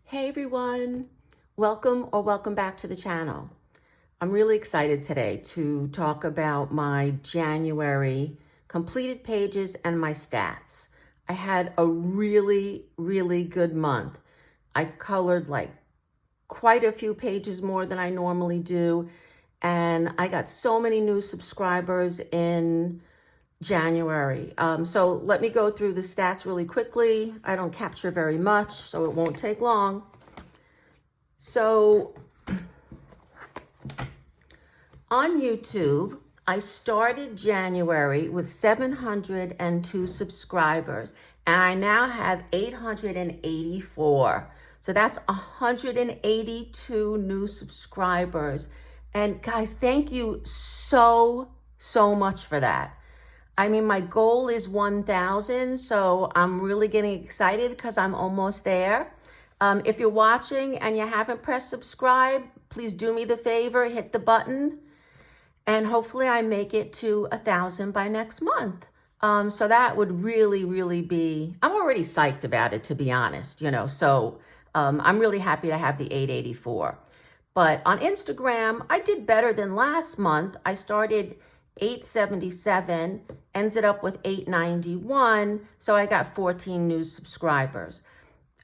Hey everyone, welcome back to the channel. I'm really excited today to talk about my January completed pages and my stats. I had a really good month. I colored like quite a few pages more than I normally do, and I got so many new subscribers in January. So let me go through the stats really quickly. I don't capture very much, so it won't take long. So on YouTube, I started January with 702 subscribers, and I now have 884. So that's 182 new subscribers. And guys, thank you so much for that. I mean, my goal is 1,000, so I'm really getting excited because I'm almost there. If you're watching and you haven't pressed subscribe, please do me the favor, hit the button, and hopefully I make it to 1,000 by next month. So that would really be, I'm already psyched about it, to be honest, so I'm really happy to have the 884. But on Instagram, I did better than last month. I started 877, ended up with 891, so I got 14 new subscribers.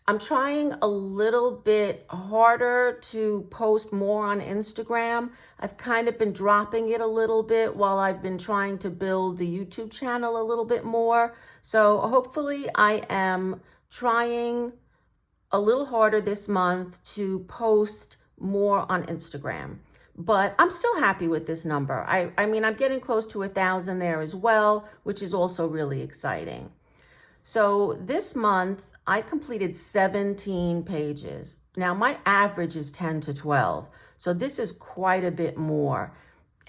I'm trying a little bit harder to post more on Instagram. I've kind of been dropping it a little bit while I've been trying to build the YouTube channel a little bit more. So hopefully I am trying a little harder this month to post more on Instagram. But I'm still happy with this number. I mean, I'm getting close to 1,000 there as well, which is also really exciting. So this month, I completed 17 pages. Now, my average is 10 to 12, so this is quite a bit more.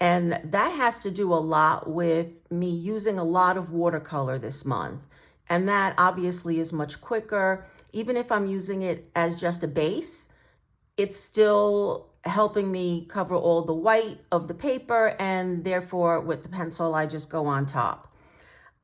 And that has to do a lot with me using a lot of watercolor this month. And that obviously is much quicker. Even if I'm using it as just a base, it's still helping me cover all the white of the paper, and therefore with the pencil, I just go on top.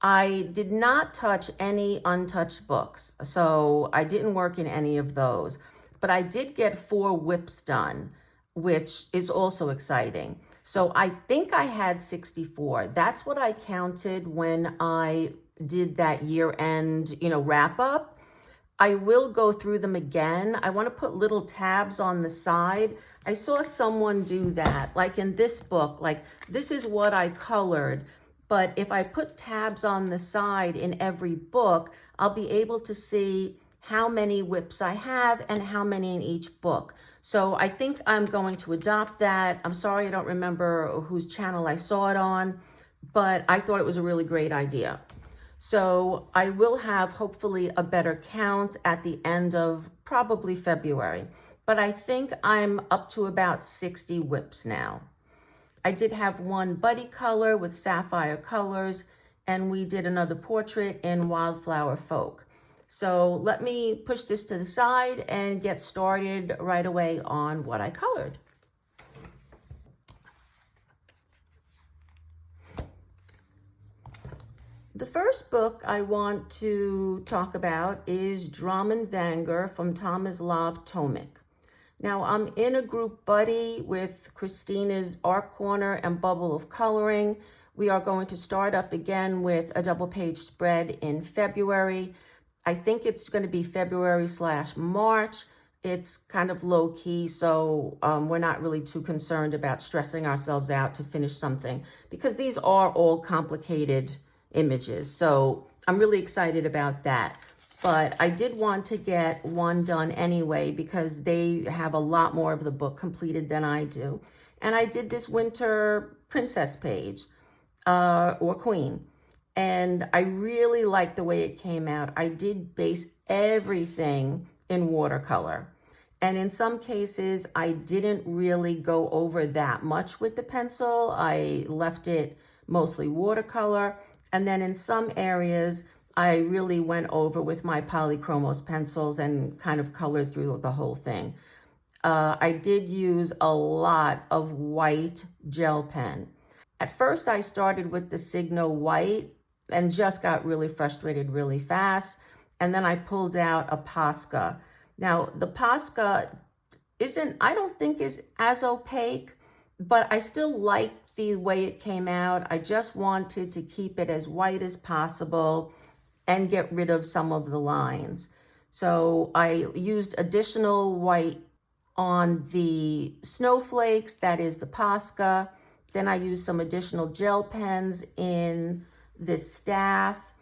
I did not touch any untouched books, so I didn't work in any of those, but I did get 4 whips done, which is also exciting. So I think I had 64. That's what I counted when I did that year-end, wrap up. I will go through them again. I want to put little tabs on the side. I saw someone do that, like in this book, like this is what I colored. But if I put tabs on the side in every book, I'll be able to see how many whips I have and how many in each book. So I think I'm going to adopt that. I'm sorry, I don't remember whose channel I saw it on, but I thought it was a really great idea. So I will have hopefully a better count at the end of probably February, but I think I'm up to about 60 whips now. I did have one buddy color with sapphire colors, and we did another portrait in Wildflower Folk. So let me push this to the side and get started right away on what I colored. The first book I want to talk about is Drumond Vanger from Tomislav Tomic. Now, I'm in a group buddy with Christina's Art Corner and Bubble of Coloring. We are going to start up again with a double page spread in February. I think it's going to be February/March. It's kind of low key, so we're not really too concerned about stressing ourselves out to finish something because these are all complicated images. So I'm really excited about that. But I did want to get one done anyway because they have a lot more of the book completed than I do. And I did this winter princess page, or queen. And I really liked the way it came out. I did base everything in watercolor. And in some cases, I didn't really go over that much with the pencil. I left it mostly watercolor. And then in some areas, I really went over with my polychromos pencils and kind of colored through the whole thing. I did use a lot of white gel pen. At first, I started with the Signo white and just got really frustrated really fast. And then I pulled out a Posca. Now, the Posca I don't think is as opaque, but I still like the way it came out. I just wanted to keep it as white as possible and get rid of some of the lines. So I used additional white on the snowflakes, that is the Posca. Then I used some additional gel pens in the staff,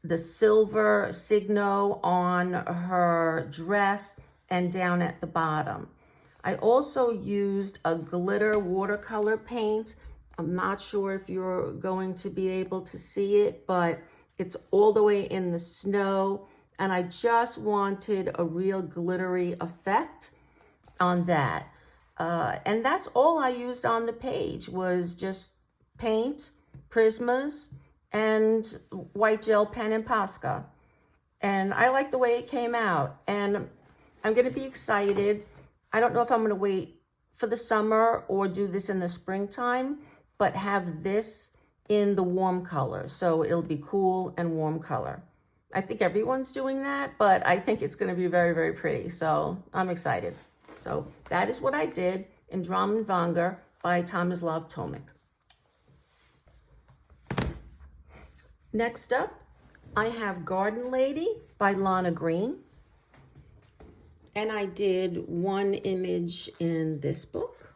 the silver Signo on her dress, and down at the bottom. I also used a glitter watercolor paint. I'm not sure if you're going to be able to see it, but it's all the way in the snow, and I just wanted a real glittery effect on that. And that's all I used on the page was just paint, Prismas, and white gel pen and Posca. And I like the way it came out. And I'm going to be excited. I don't know if I'm going to wait for the summer or do this in the springtime, but have this in the warm color. So it'll be cool and warm color. I think everyone's doing that, but I think it's going to be very, very pretty. So I'm excited. So that is what I did in Drumond Vanger by Tomislav Tomic. Next up, I have Garden Lady by Lana Green. And I did one image in this book.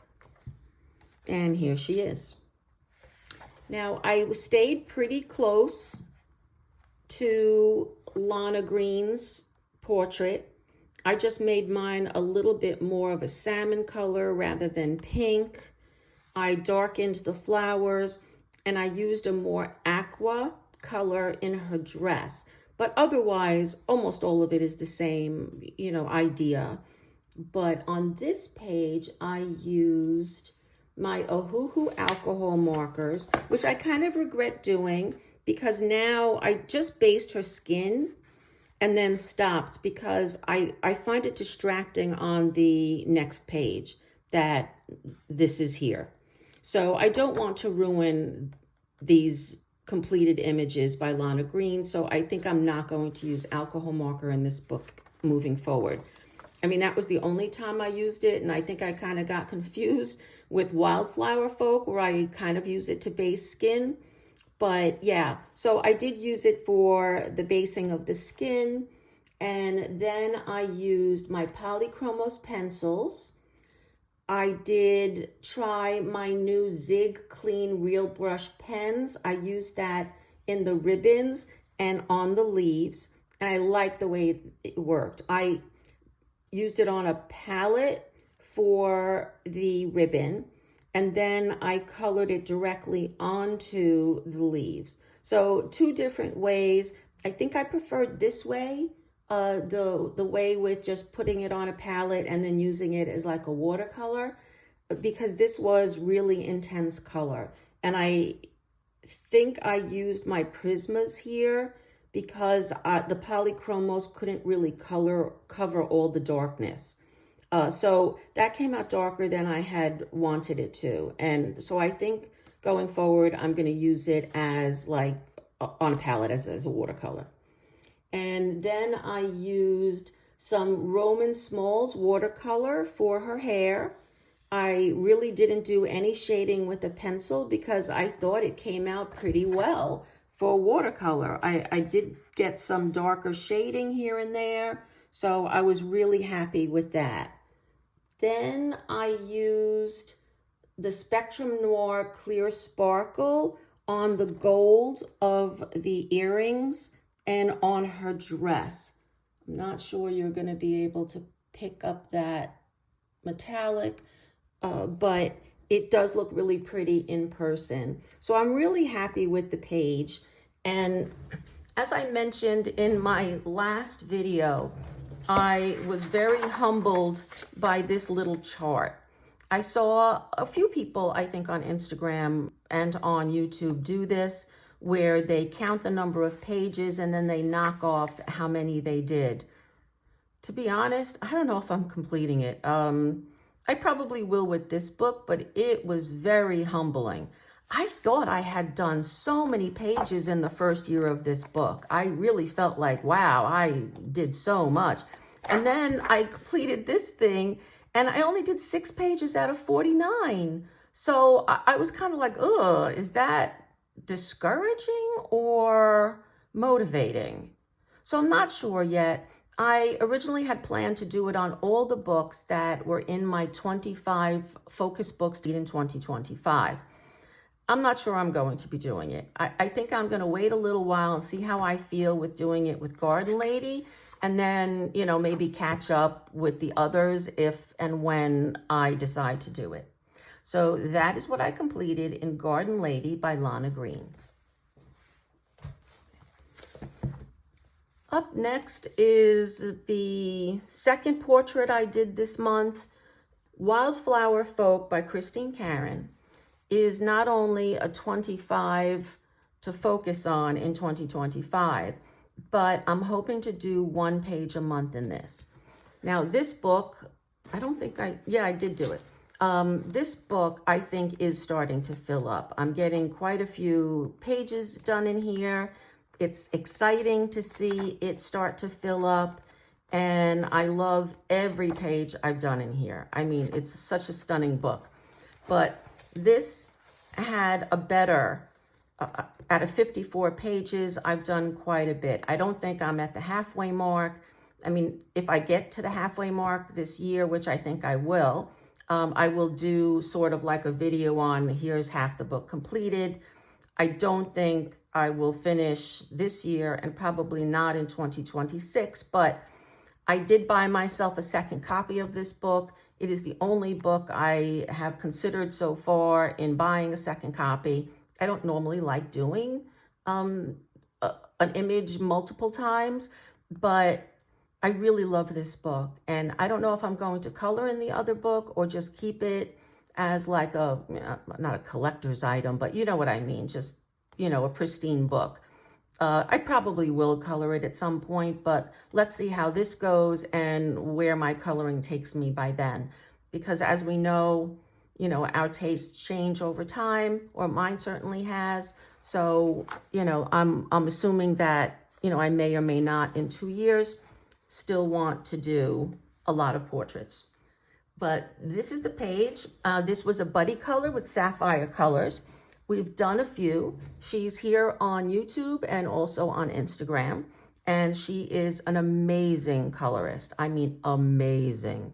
And here she is. Now, I stayed pretty close to Lana Green's portrait. I just made mine a little bit more of a salmon color rather than pink. I darkened the flowers and I used a more aqua color in her dress. But otherwise, almost all of it is the same, idea. But on this page, I used my Ohuhu alcohol markers, which I kind of regret doing because now I just based her skin and then stopped because I find it distracting on the next page that this is here. So I don't want to ruin these completed images by Lana Green, so I think I'm not going to use alcohol marker in this book moving forward. I mean, that was the only time I used it, and I think I kind of got confused with Wildflower Folk, where I kind of use it to base skin. But yeah, so I did use it for the basing of the skin, and then I used my Polychromos pencils. I did try my new Zig Clean Real Brush pens. I used that in the ribbons and on the leaves, and I like the way it worked. I used it on a palette for the ribbon, and then I colored it directly onto the leaves. So two different ways. I think I preferred this way, the way with just putting it on a palette and then using it as like a watercolor, because this was really intense color. And I think I used my Prismas here because the Polychromos couldn't really cover all the darkness. So that came out darker than I had wanted it to. And so I think going forward, I'm going to use it as like on a palette as a watercolor. And then I used some Roman Smalls watercolor for her hair. I really didn't do any shading with a pencil because I thought it came out pretty well for watercolor. I did get some darker shading here and there, so I was really happy with that. Then I used the Spectrum Noir Clear Sparkle on the gold of the earrings and on her dress. I'm not sure you're going to be able to pick up that metallic, but it does look really pretty in person. So I'm really happy with the page. And as I mentioned in my last video, I was very humbled by this little chart. I saw a few people, I think on Instagram and on YouTube, do this, where they count the number of pages and then they knock off how many they did. To be honest, I don't know if I'm completing it. I probably will with this book, but it was very humbling. I thought I had done so many pages in the first year of this book. I really felt like, wow, I did so much. And then I completed this thing and I only did 6 pages out of 49. So I was kind of like, ugh, is that discouraging or motivating? So I'm not sure yet. I originally had planned to do it on all the books that were in my 25 focus books in 2025. I'm not sure I'm going to be doing it. I think I'm going to wait a little while and see how I feel with doing it with Garden Lady, and then, you know, maybe catch up with the others if and when I decide to do it. So that is what I completed in Garden Lady by Lana Green. Up next is the second portrait I did this month. Wildflower Folk by Christine Karen is not only a 25 to focus on in 2025, but I'm hoping to do 1 page a month in this. Now this book, I did do it. This book I think is starting to fill up. I'm getting quite a few pages done in here. It's exciting to see it start to fill up, and I love every page I've done in here. I mean, it's such a stunning book. But this had a better, out of 54 pages, I've done quite a bit. I don't think I'm at the halfway mark. I mean, if I get to the halfway mark this year, which I think I will do sort of like a video on here's half the book completed. I don't think I will finish this year and probably not in 2026, but I did buy myself a second copy of this book. It is the only book I have considered so far in buying a second copy. I don't normally like doing an image multiple times, but I really love this book. And I don't know if I'm going to color in the other book or just keep it as like not a collector's item, but you know what I mean, just, you know, a pristine book. I probably will color it at some point, but let's see how this goes and where my coloring takes me by then. Because as we know, you know, our tastes change over time, or mine certainly has. So, you know, I'm assuming that, you know, I may or may not in 2 years still want to do a lot of portraits. But this is the page. This was a buddy color with sapphire colors. We've done a few. She's here on YouTube and also on Instagram. And she is an amazing colorist. I mean, amazing.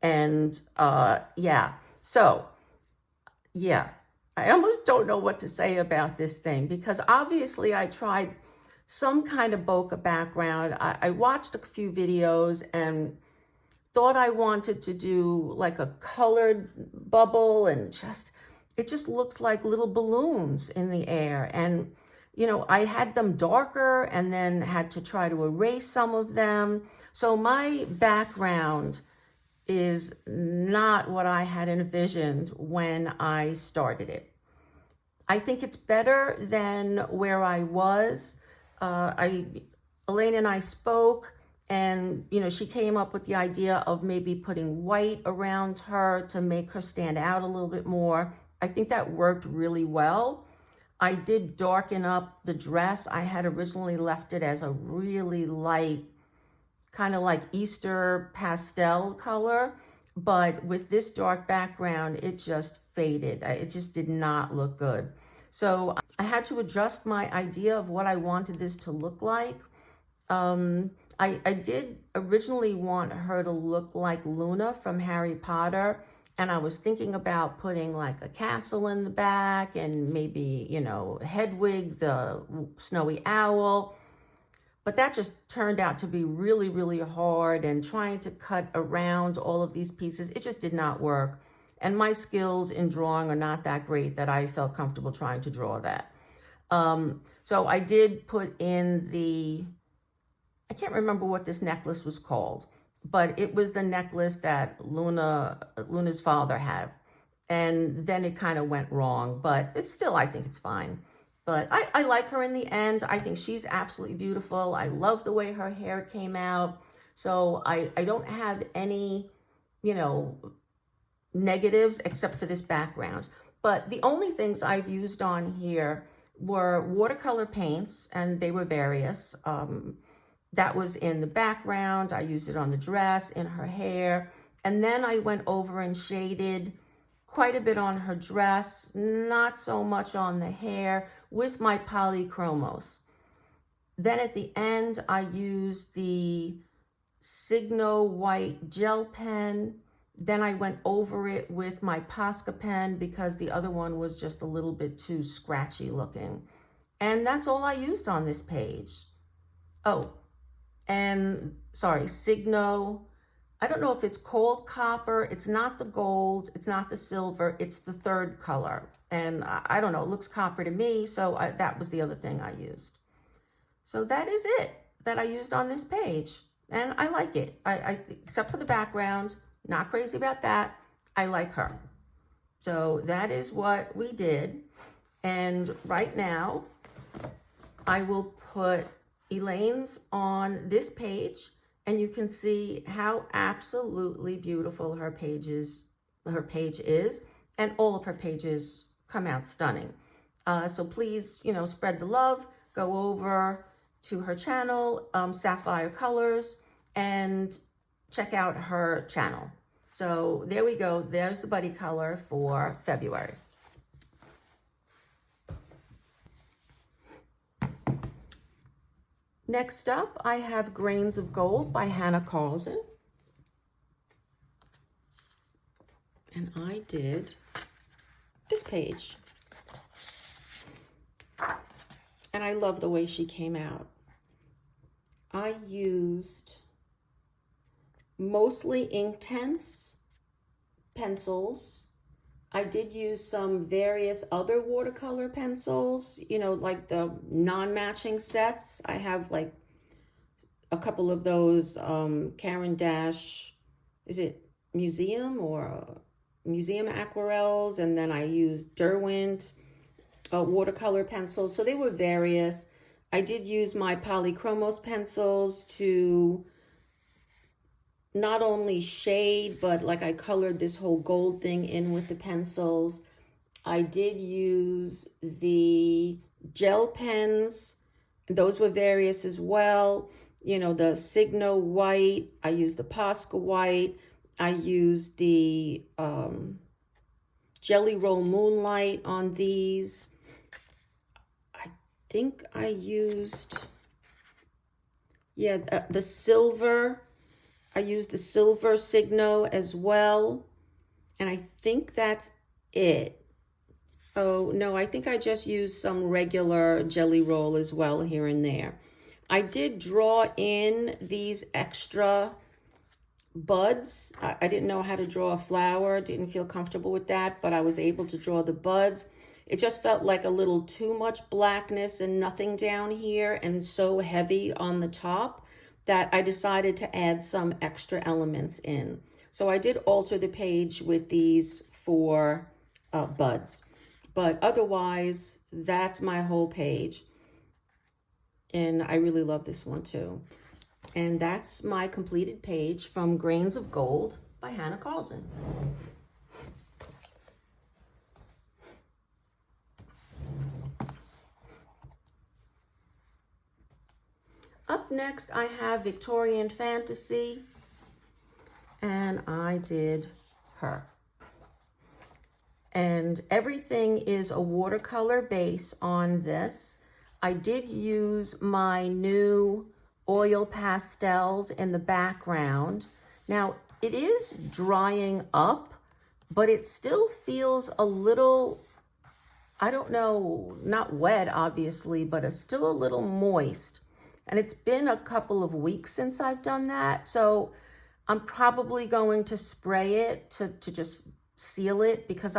And yeah, I almost don't know what to say about this thing, because obviously I tried some kind of bokeh background. I watched a few videos and thought I wanted to do like a colored bubble, and it just looks like little balloons in the air. And, you know, I had them darker and then had to try to erase some of them. So my background is not what I had envisioned when I started it. I think it's better than where I was. Elaine and I spoke, and, you know, she came up with the idea of maybe putting white around her to make her stand out a little bit more. I think that worked really well. I did darken up the dress. I had originally left it as a really light, kind of like Easter pastel color, but with this dark background, it just faded. It just did not look good. So I had to adjust my idea of what I wanted this to look like. I did originally want her to look like Luna from Harry Potter, and I was thinking about putting like a castle in the back and maybe, you know, Hedwig, the snowy owl. But that just turned out to be really, really hard, and trying to cut around all of these pieces, it just did not work. And my skills in drawing are not that great that I felt comfortable trying to draw that. So I did put in I can't remember what this necklace was called, but it was the necklace that Luna's father had. And then it kind of went wrong, but it's still, I think it's fine. But I like her in the end. I think she's absolutely beautiful. I love the way her hair came out. So I don't have any, you know, negatives except for this background. But the only things I've used on here were watercolor paints, and they were various. that was in the background. I used it on the dress, in her hair. And then I went over and shaded quite a bit on her dress, not so much on the hair, with my polychromos. Then at the end, I used the Signo white gel pen. Then I went over it with my Posca pen because the other one was just a little bit too scratchy looking. And that's all I used on this page. Oh, and sorry, Signo. I don't know if it's called copper. It's not the gold. It's not the silver. It's the third color. And I don't know, it looks copper to me. So that was the other thing I used. So that is it that I used on this page. And I like it. I except for the background, not crazy about that. I like her. So that is what we did. And right now, I will put Elaine's on this page, and you can see how absolutely beautiful her page is, and all of her pages come out stunning. So please, spread the love, go over to her channel, Sapphire Colors, and check out her channel. So there we go. There's the buddy color for February. Next up, I have Grains of Gold by Hannah Carlson. And I did this page. And I love the way she came out. I used mostly Inktense pencils. I did use some various other watercolor pencils, like the non-matching sets. I have like a couple of those Caran d'Ache, is it Museum or Museum Aquarels? And then I used Derwent watercolor pencils. So they were various. I did use my Polychromos pencils to not only shade, but like I colored this whole gold thing in with the pencils. I did use the gel pens. Those were various as well. The Signo white. I used the Posca white. I used the Jelly Roll Moonlight on these. I think I used, the silver. I used the silver Signo as well. And I think that's it. Oh, no, I think I just used some regular Jelly Roll as well here and there. I did draw in these extra buds. I didn't know how to draw a flower. Didn't feel comfortable with that, but I was able to draw the buds. It just felt like a little too much blackness and nothing down here and so heavy on the top that I decided to add some extra elements in. So I did alter the page with these 4 buds. But otherwise, that's my whole page. And I really love this one too. And that's my completed page from Grains of Gold by Hannah Carlson. Up next, I have Victorian Fantasy, and I did her. And everything is a watercolor base on this. I did use my new oil pastels in the background. Now, it is drying up, but it still feels a little, I don't know, not wet, obviously, but it's still a little moist. And it's been a couple of weeks since I've done that. So I'm probably going to spray it to just seal it because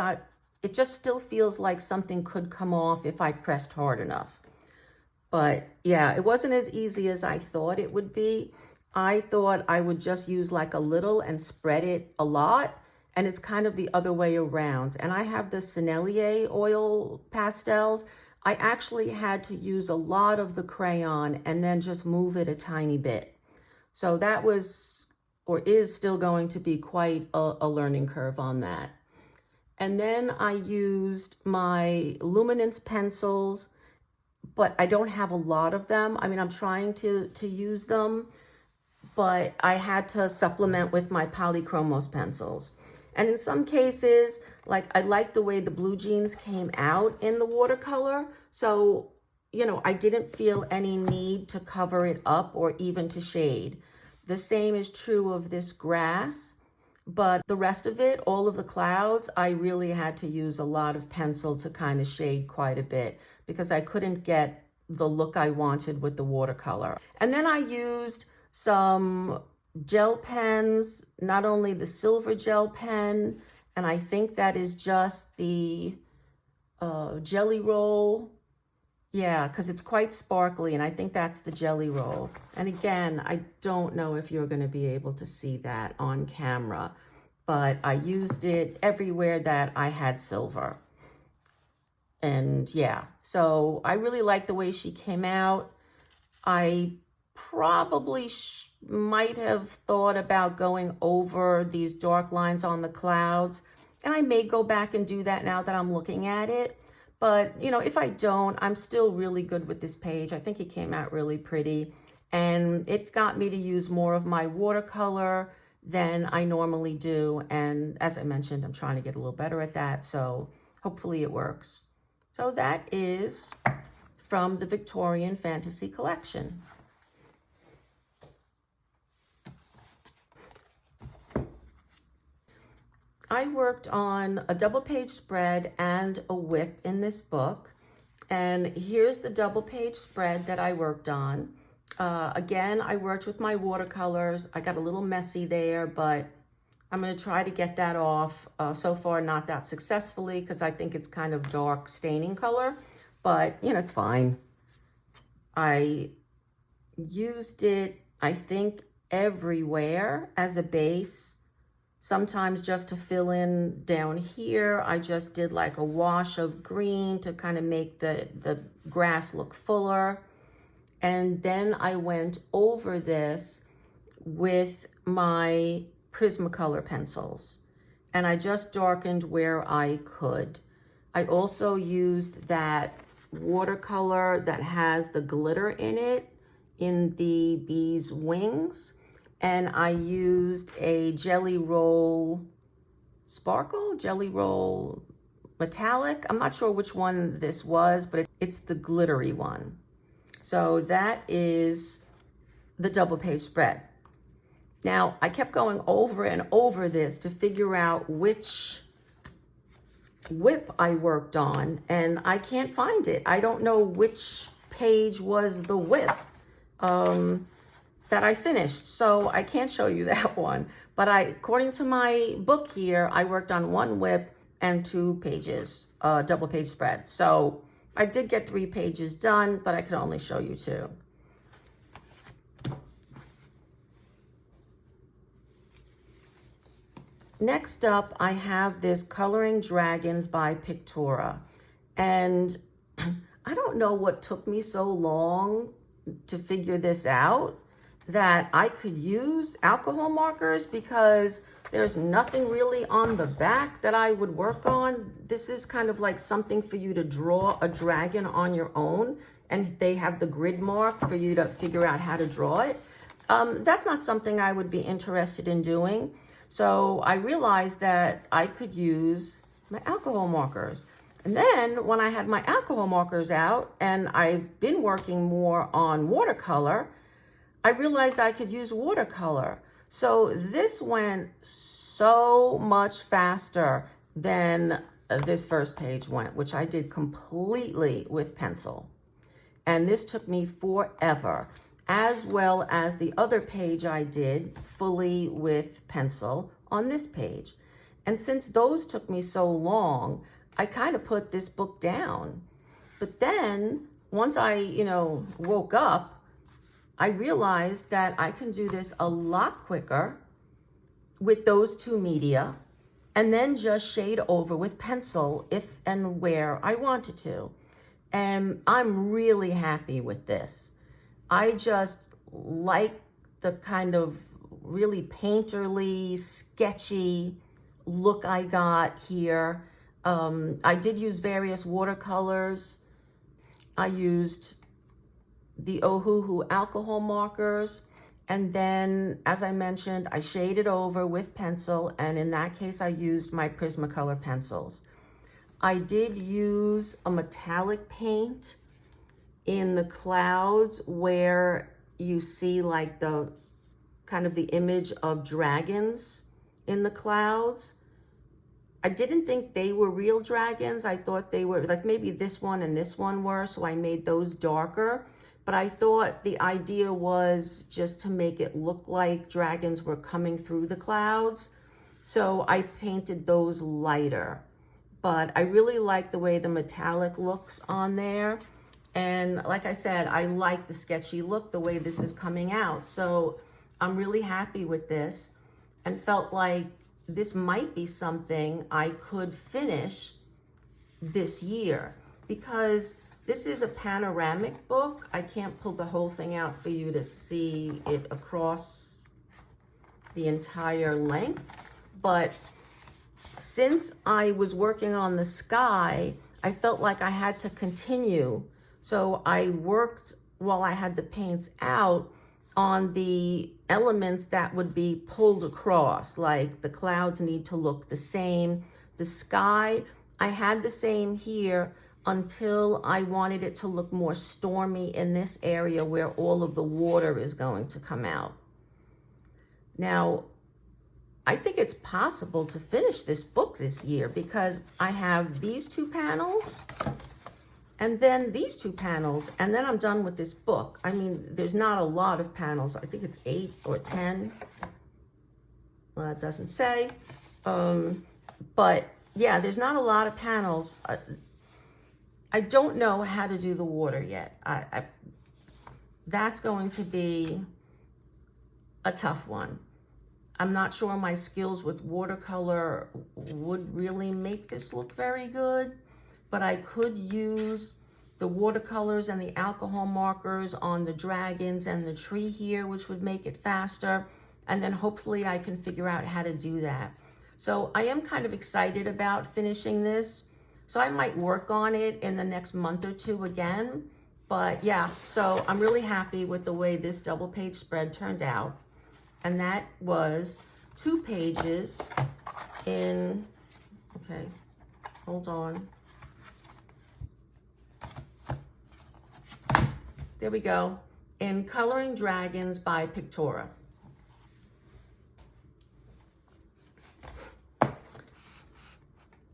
it just still feels like something could come off if I pressed hard enough. But yeah, it wasn't as easy as I thought it would be. I thought I would just use like a little and spread it a lot. And it's kind of the other way around. And I have the Sennelier oil pastels. I actually had to use a lot of the crayon and then just move it a tiny bit. So that was, or is still going to be quite a learning curve on that. And then I used my luminance pencils, but I don't have a lot of them. I mean, I'm trying to use them, but I had to supplement with my polychromos pencils. And in some cases, like I like the way the blue jeans came out in the watercolor. So, you know, I didn't feel any need to cover it up or even to shade. The same is true of this grass, but the rest of it, all of the clouds, I really had to use a lot of pencil to kind of shade quite a bit because I couldn't get the look I wanted with the watercolor. And then I used some gel pens, not only the silver gel pen, and I think that is just the Jelly Roll. Yeah, because it's quite sparkly, and I think that's the Jelly Roll. And again, I don't know if you're going to be able to see that on camera, but I used it everywhere that I had silver. And yeah, so I really like the way she came out. I probably might have thought about going over these dark lines on the clouds, and I may go back and do that now that I'm looking at it. But, you know, if I don't, I'm still really good with this page. I think it came out really pretty, and it's got me to use more of my watercolor than I normally do. And as I mentioned, I'm trying to get a little better at that, so hopefully it works. So that is from the Victorian Fantasy collection. I worked on a double page spread and a whip in this book. And here's the double page spread that I worked on. Again, I worked with my watercolors. I got a little messy there, but I'm going to try to get that off. So far, not that successfully because I think it's kind of dark staining color, but you know, it's fine. I used it, I think, everywhere as a base. Sometimes just to fill in down here, I just did like a wash of green to kind of make the grass look fuller. And then I went over this with my Prismacolor pencils. And I just darkened where I could. I also used that watercolor that has the glitter in it in the bee's wings. And I used a Jelly Roll Sparkle, Jelly Roll Metallic. I'm not sure which one this was, but it's the glittery one. So that is the double page spread. Now, I kept going over and over this to figure out which whip I worked on, and I can't find it. I don't know which page was the whip that I finished, so I can't show you that one. But according to my book here, I worked on one whip and 2 pages, double page spread. So I did get 3 pages done, but I could only show you 2. Next up, I have this Coloring Dragons by Pictura. And I don't know what took me so long to figure this out, that I could use alcohol markers, because there's nothing really on the back that I would work on. This is kind of like something for you to draw a dragon on your own, and they have the grid mark for you to figure out how to draw it. That's not something I would be interested in doing. So I realized that I could use my alcohol markers. And then when I had my alcohol markers out and I've been working more on watercolor, I realized I could use watercolor. So this went so much faster than this first page went, which I did completely with pencil. And this took me forever, as well as the other page I did fully with pencil on this page. And since those took me so long, I kind of put this book down. But then once I, woke up, I realized that I can do this a lot quicker with those 2 media, and then just shade over with pencil if and where I wanted to. And I'm really happy with this. I just like the kind of really painterly, sketchy look I got here. I did use various watercolors. I used the Ohuhu alcohol markers. And then, as I mentioned, I shaded over with pencil. And in that case, I used my Prismacolor pencils. I did use a metallic paint in the clouds where you see like the kind of the image of dragons in the clouds. I didn't think they were real dragons. I thought they were like maybe this one and this one were, so I made those darker. But I thought the idea was just to make it look like dragons were coming through the clouds. So I painted those lighter. But I really like the way the metallic looks on there. And like I said, I like the sketchy look, the way this is coming out. So I'm really happy with this and felt like this might be something I could finish this year, because this is a panoramic book. I can't pull the whole thing out for you to see it across the entire length. But since I was working on the sky, I felt like I had to continue. So I worked while I had the paints out on the elements that would be pulled across, like the clouds need to look the same. The sky, I had the same here until I wanted it to look more stormy in this area where all of the water is going to come out. Now, I think it's possible to finish this book this year because I have these two panels and then these two panels, and then I'm done with this book. I mean, there's not a lot of panels. I think it's 8 or 10. Well, it doesn't say. But yeah, there's not a lot of panels. I don't know how to do the water yet. That's going to be a tough one. I'm not sure my skills with watercolor would really make this look very good, but I could use the watercolors and the alcohol markers on the dragons and the tree here, which would make it faster. And then hopefully I can figure out how to do that. So I am kind of excited about finishing this. So I might work on it in the next month or two again. But yeah, so I'm really happy with the way this double page spread turned out. And that was 2 pages in, okay, hold on. There we go. In Coloring Dragons by Pictora.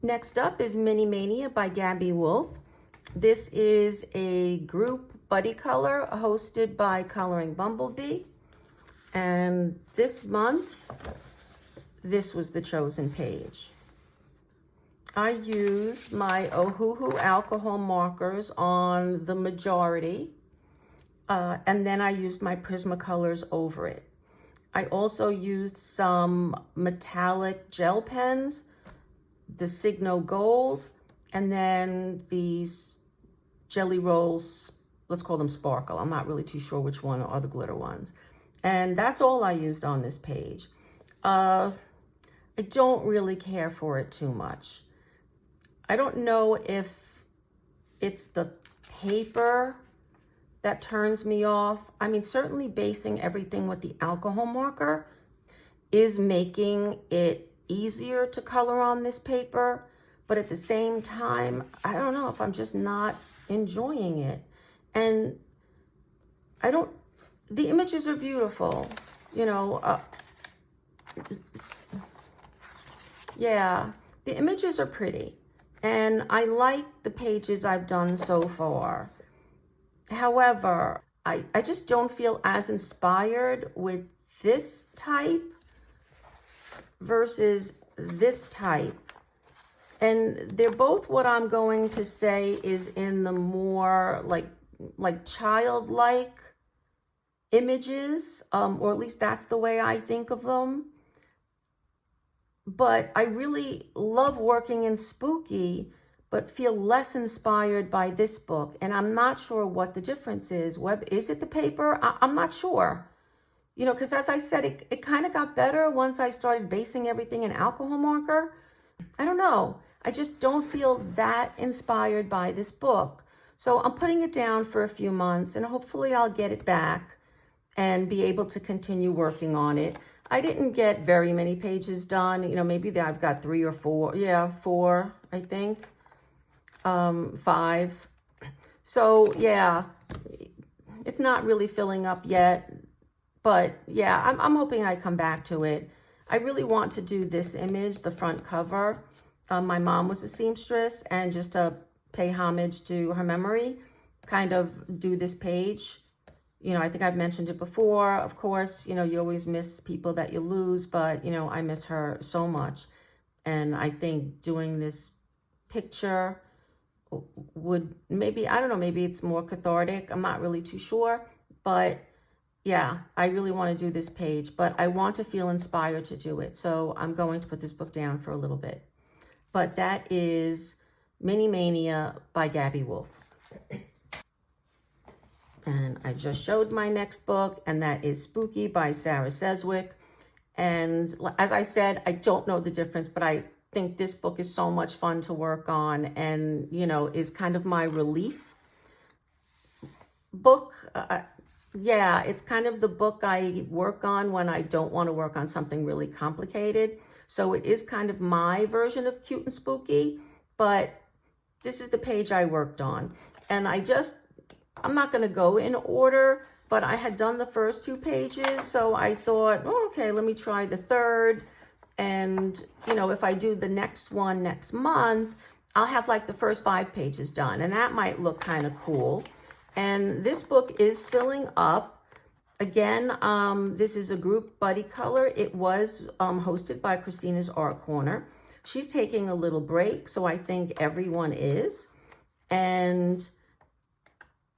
Next up is Mini Mania by Gabby Wolf. This is a group buddy color hosted by Coloring Bumblebee. And this month, this was the chosen page. I used my Ohuhu alcohol markers on the majority. And then I used my Prismacolors over it. I also used some metallic gel pens, the Signo Gold, and then these Jelly Rolls, let's call them Sparkle. I'm not really too sure which one are the glitter ones. And that's all I used on this page. I don't really care for it too much. I don't know if it's the paper that turns me off. I mean, certainly basing everything with the alcohol marker is making it easier to color on this paper. But at the same time, I don't know if I'm just not enjoying it. And the images are beautiful, you know. Yeah, the images are pretty. And I like the pages I've done so far. However, I just don't feel as inspired with this type versus this type. And they're both what I'm going to say is in the more like childlike images, or at least that's the way I think of them. But I really love working in spooky, but feel less inspired by this book. And I'm not sure what the difference is. Is it the paper? I'm not sure. You know, because as I said, it kind of got better once I started basing everything in alcohol marker. I don't know. I just don't feel that inspired by this book. So I'm putting it down for a few months, and hopefully I'll get it back and be able to continue working on it. I didn't get very many pages done. You know, maybe I've got 3 or 4. Yeah, 4, I think. 5. So yeah, it's not really filling up yet. But yeah, I'm hoping I come back to it. I really want to do this image, the front cover. My mom was a seamstress, and just to pay homage to her memory, kind of do this page. You know, I think I've mentioned it before. Of course, you know, you always miss people that you lose, but, you know, I miss her so much. And I think doing this picture would maybe, I don't know, maybe it's more cathartic. I'm not really too sure, but yeah, I really want to do this page, but I want to feel inspired to do it. So I'm going to put this book down for a little bit. But that is Mini Mania by Gabby Wolf. And I just showed my next book, and that is Spooky by Sarah Sedgwick. And as I said, I don't know the difference, but I think this book is so much fun to work on, and, you know, is kind of my relief book. Yeah, it's kind of the book I work on when I don't want to work on something really complicated. So it is kind of my version of cute and spooky, but this is the page I worked on. And I'm not going to go in order, but I had done the first 2 pages, so I thought, oh, okay, let me try the third. And, you know, if I do the next one next month, I'll have like the first 5 pages done, and that might look kind of cool. And this book is filling up. Again, this is a group buddy color. It was hosted by Christina's Art Corner. She's taking a little break, so I think everyone is. And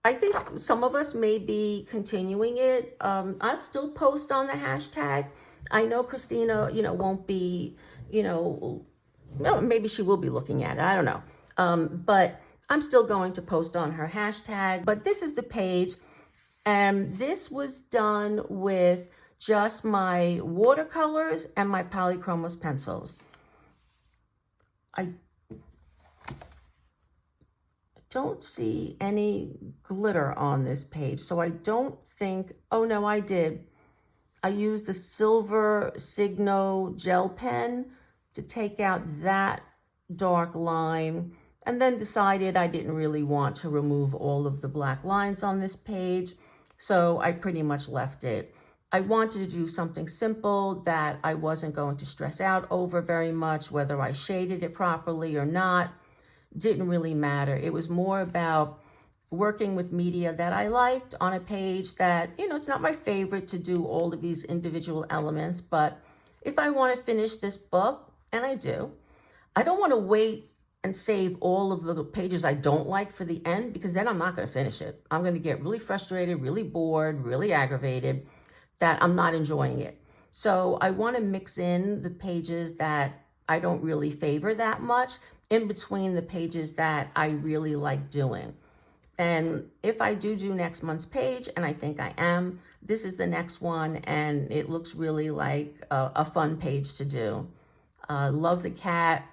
I think some of us may be continuing it. I still post on the hashtag. I know Christina, you know, won't be, you know, well, maybe she will be looking at it. I don't know. But I'm still going to post on her hashtag. But this is the page. And this was done with just my watercolors and my polychromos pencils. I don't see any glitter on this page, so I don't think, oh no, I did. I used the silver Signo gel pen to take out that dark line, and then decided I didn't really want to remove all of the black lines on this page, so I pretty much left it. I wanted to do something simple that I wasn't going to stress out over very much, whether I shaded it properly or not. Didn't really matter. It was more about working with media that I liked on a page that, you know, it's not my favorite to do all of these individual elements, but if I want to finish this book, and I do, I don't want to wait and save all of the pages I don't like for the end, because then I'm not going to finish it. I'm going to get really frustrated, really bored, really aggravated that I'm not enjoying it. So I want to mix in the pages that I don't really favor that much in between the pages that I really like doing. And if I do next month's page, and I think I am, this is the next one, and it looks really like a fun page to do. Love the cat,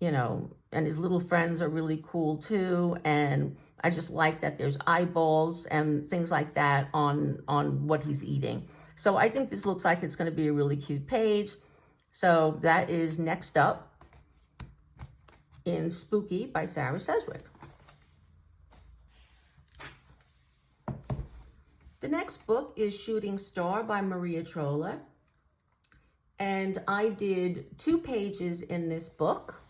you know, and his little friends are really cool too. And I just like that there's eyeballs and things like that on what he's eating. So I think this looks like it's going to be a really cute page. So that is next up in Spooky by Sarah Sedgwick. The next book is Shooting Star by Maria Trolla. And I did 2 pages in this book.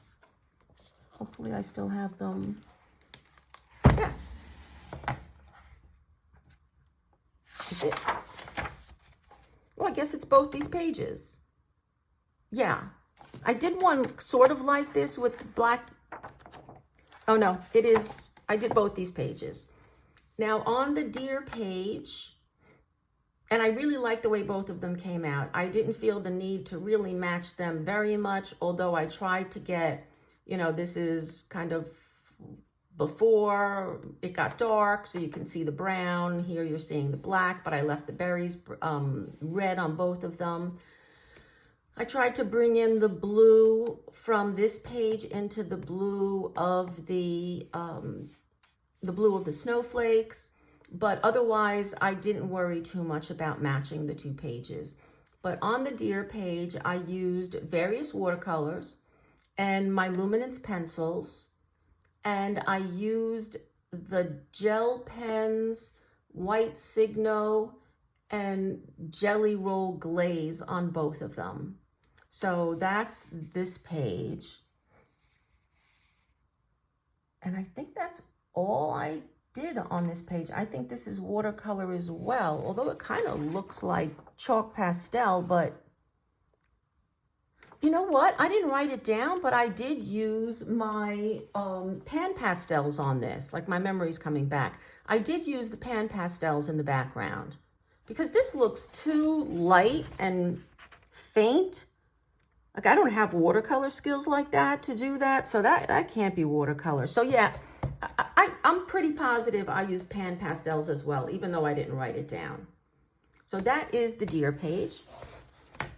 Hopefully I still have them. Yes. Is it? Well, I guess it's both these pages. Yeah. I did one sort of like this with black. Oh no, it is. I did both these pages. Now on the deer page, and I really like the way both of them came out. I didn't feel the need to really match them very much, although I tried to get, you know, this is kind of before it got dark, so you can see the brown. Here you're seeing the black, but I left the berries red on both of them. I tried to bring in the blue from this page into the blue of the the blue of the snowflakes, but otherwise I didn't worry too much about matching the two pages. But on the deer page, I used various watercolors and my luminance pencils, and I used the gel pens, white Signo, and Jelly Roll Glaze on both of them. So that's this page. And I think that's all I did on this page. I think this is watercolor as well, although it kind of looks like chalk pastel, but you know what? I didn't write it down, but I did use my pan pastels on this. Like, my memory's coming back. I did use the pan pastels in the background because this looks too light and faint. Like, I don't have watercolor skills like that to do that, so that can't be watercolor. So yeah, I'm pretty positive I used pan pastels as well, even though I didn't write it down. So that is the deer page.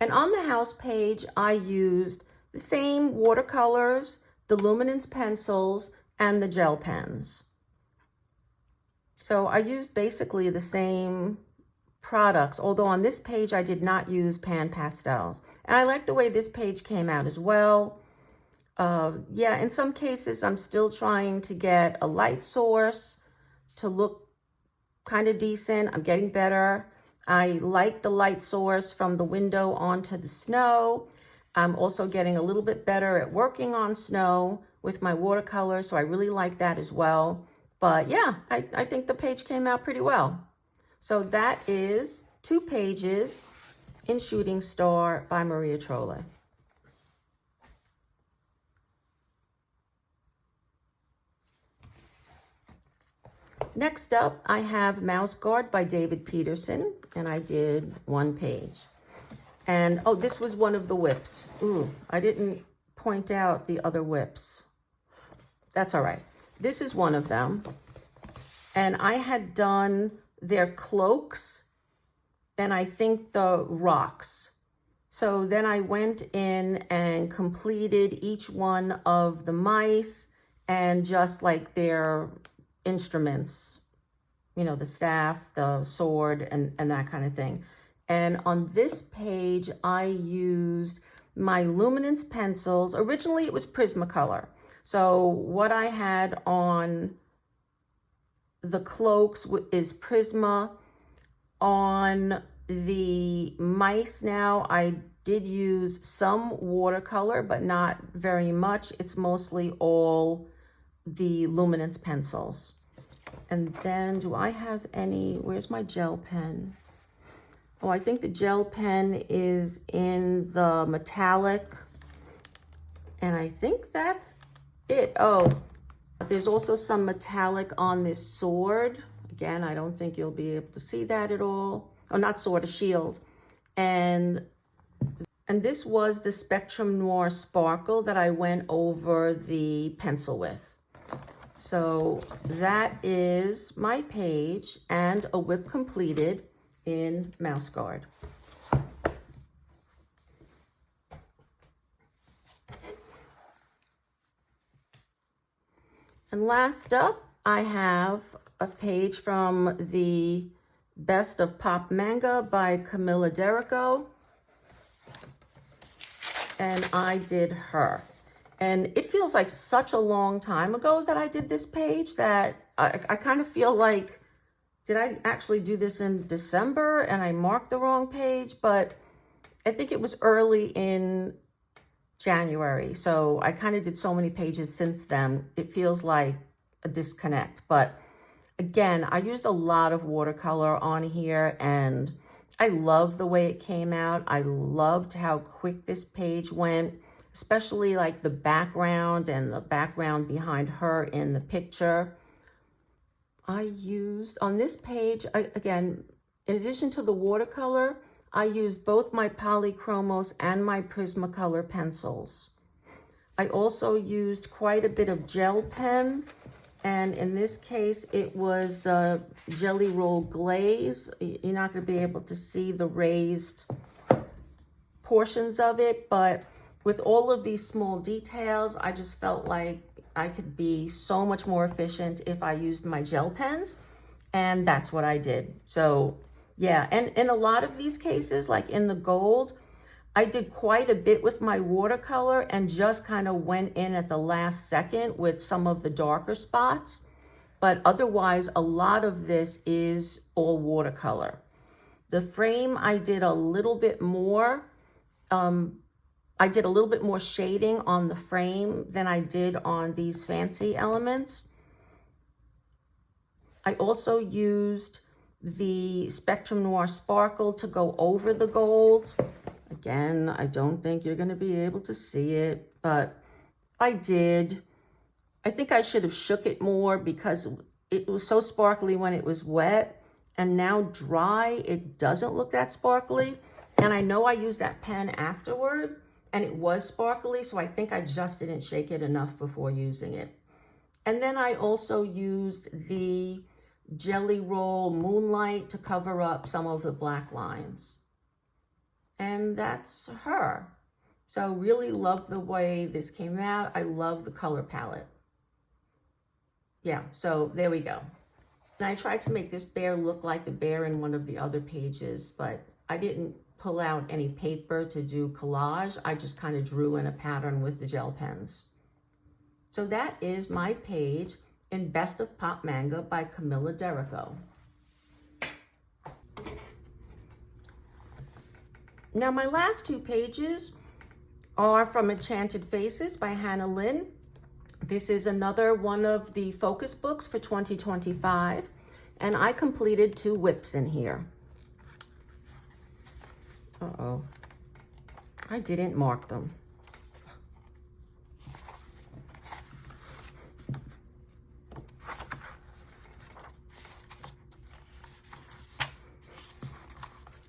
And on the house page, I used the same watercolors, the luminance pencils, and the gel pens. So I used basically the same products, although on this page I did not use pan pastels. And I like the way this page came out as well. Yeah, in some cases I'm still trying to get a light source to look kind of decent. I'm getting better. I like the light source from the window onto the snow. I'm also getting a little bit better at working on snow with my watercolor, so I really like that as well. But yeah, I think the page came out pretty well. So that is 2 pages in Shooting Star by Maria Trolle. Next up, I have Mouse Guard by David Peterson, and I did 1 page. And, oh, this was one of the whips. Ooh, I didn't point out the other whips. That's all right. This is one of them. And I had done their cloaks, then I think the rocks. So then I went in and completed each one of the mice and just like their instruments, you know, the staff, the sword, and that kind of thing. And on this page, I used my luminance pencils. Originally, it was Prismacolor. So what I had on the cloaks is Prisma. On the mice now, I did use some watercolor, but not very much. It's mostly all the luminance pencils. And then do I have any, where's my gel pen? Oh, I think the gel pen is in the metallic. And I think that's it. Oh, there's also some metallic on this sword. Again, I don't think you'll be able to see that at all. Oh, not sword, a shield. And this was the Spectrum Noir Sparkle that I went over the pencil with. So that is my page and a whip completed in Mouse Guard. And last up, I have a page from the Best of Pop Manga by Camilla Derrico. And I did her. And it feels like such a long time ago that I did this page that I kind of feel like, did I actually do this in December and I marked the wrong page? But I think it was early in January. So I kind of did so many pages since then. It feels like a disconnect. But again, I used a lot of watercolor on here and I love the way it came out. I loved how quick this page went, especially like the background and the background behind her in the picture. I used, on this page, again, in addition to the watercolor, I used both my Polychromos and my Prismacolor pencils. I also used quite a bit of gel pen, and in this case, it was the Jelly Roll Glaze. You're not going to be able to see the raised portions of it, but with all of these small details, I just felt like I could be so much more efficient if I used my gel pens, and that's what I did. So yeah, and in a lot of these cases, like in the gold, I did quite a bit with my watercolor and just kind of went in at the last second with some of the darker spots. But otherwise, a lot of this is all watercolor. The frame, I did a little bit more. I did a little bit more shading on the frame than I did on these fancy elements. I also used the Spectrum Noir Sparkle to go over the gold. Again, I don't think you're going to be able to see it, but I did. I think I should have shook it more because it was so sparkly when it was wet, and now dry, it doesn't look that sparkly. And I know I used that pen afterward, and it was sparkly, so I think I just didn't shake it enough before using it. And then I also used the Jelly Roll Moonlight to cover up some of the black lines. And that's her. So really love the way this came out. I love the color palette. Yeah, so there we go. And I tried to make this bear look like the bear in one of the other pages, but I didn't pull out any paper to do collage. I just kind of drew in a pattern with the gel pens. So that is my page in Best of Pop Manga by Camilla Derrico. Now my last two pages are from Enchanted Faces by Hannah Lynn. This is another one of the focus books for 2025, and I completed 2 whips in here. Uh-oh, I didn't mark them.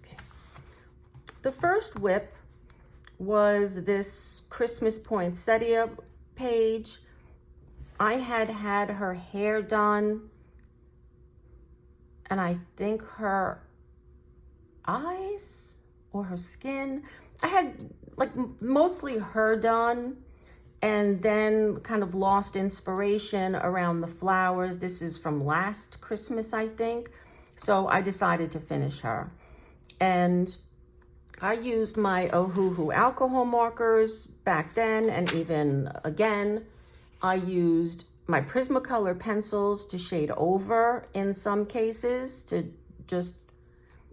Okay. The first whip was this Christmas poinsettia page. I had her hair done, and I think her eyes or her skin. I had like mostly her done, and then kind of lost inspiration around the flowers. This is from last Christmas, I think. So I decided to finish her. And I used my Ohuhu alcohol markers back then, and even again, I used my Prismacolor pencils to shade over in some cases to just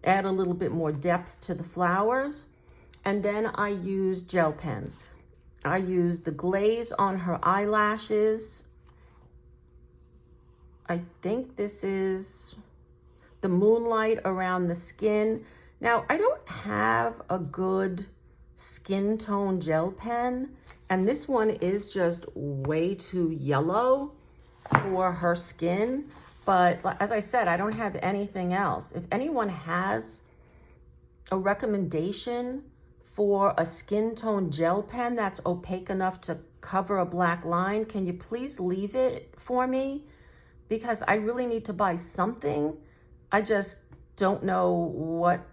add a little bit more depth to the flowers. And then I used gel pens. I used the glaze on her eyelashes. I think this is the moonlight around the skin. Now, I don't have a good skin tone gel pen, and this one is just way too yellow for her skin. But as I said, I don't have anything else. If anyone has a recommendation for a skin tone gel pen that's opaque enough to cover a black line, can you please leave it for me? Because I really need to buy something. I just don't know what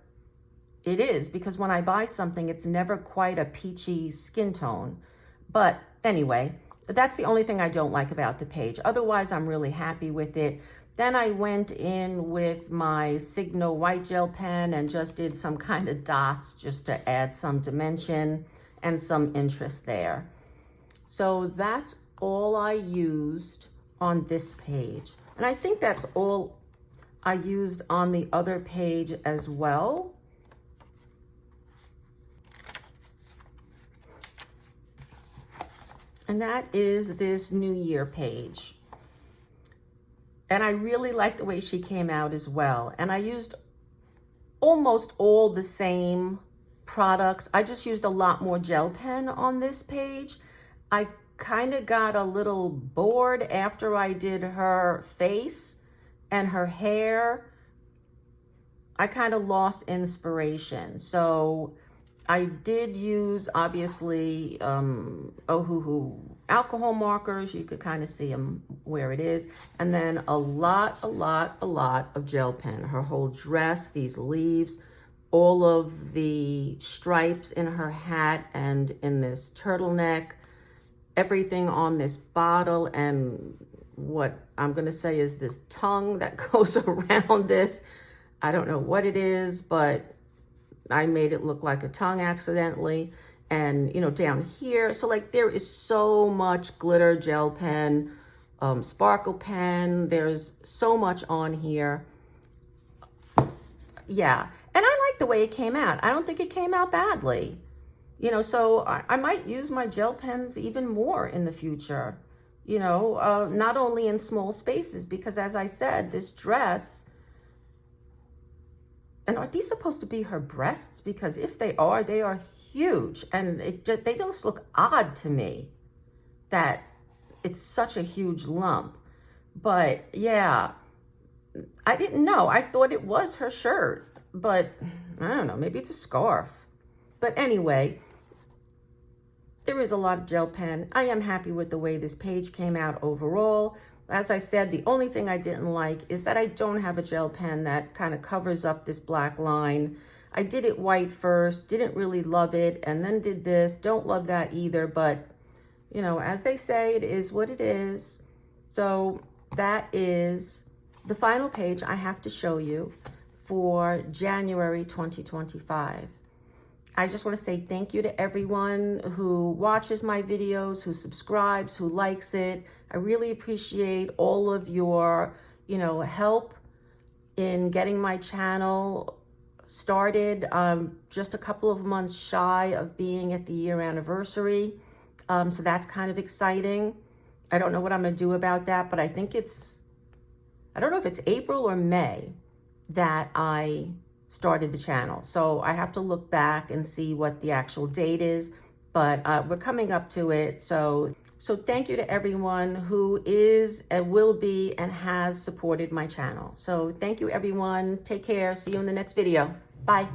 it is, because when I buy something, it's never quite a peachy skin tone. But anyway, that's the only thing I don't like about the page. Otherwise, I'm really happy with it. Then I went in with my Signo white gel pen and just did some kind of dots just to add some dimension and some interest there. So that's all I used on this page. And I think that's all I used on the other page as well. And that is this New Year page. And I really like the way she came out as well. And I used almost all the same products. I just used a lot more gel pen on this page. I kind of got a little bored after I did her face and her hair. I kind of lost inspiration. So I did use, obviously, Ohuhu alcohol markers. You could kind of see them where it is. And then a lot of gel pen. Her whole dress, these leaves, all of the stripes in her hat and in this turtleneck. everything on this bottle, and what I'm going to say is this tongue that goes around this. I don't know what it is, but I made it look like a tongue accidentally. And, you know, down here, so like there is so much glitter, gel pen, sparkle pen. There's so much on here. Yeah. And I like the way it came out. I don't think it came out badly. You know, so I might use my gel pens even more in the future, you know, not only in small spaces, because as I said, this dress, and are these supposed to be her breasts? Because if they are huge, and they just look odd to me that it's such a huge lump. But yeah, I didn't know. I thought it was her shirt, but I don't know, maybe it's a scarf. But anyway, there is a lot of gel pen. I am happy with the way this page came out overall. As I said, the only thing I didn't like is that I don't have a gel pen that kind of covers up this black line. I did it white first, didn't really love it, and then did this. Don't love that either, but, you know, as they say, it is what it is. So that is the final page I have to show you for January 2025. I just want to say thank you to everyone who watches my videos, who subscribes, who likes it. I really appreciate all of your, you know, help in getting my channel started. Just a couple of months shy of being at the year anniversary. So that's kind of exciting. I don't know what I'm going to do about that, but I think I don't know if it's April or May that I started the channel. So I have to look back and see what the actual date is, but we're coming up to it. So thank you to everyone who is and will be and has supported my channel. So thank you, everyone. Take care. See you in the next video. Bye.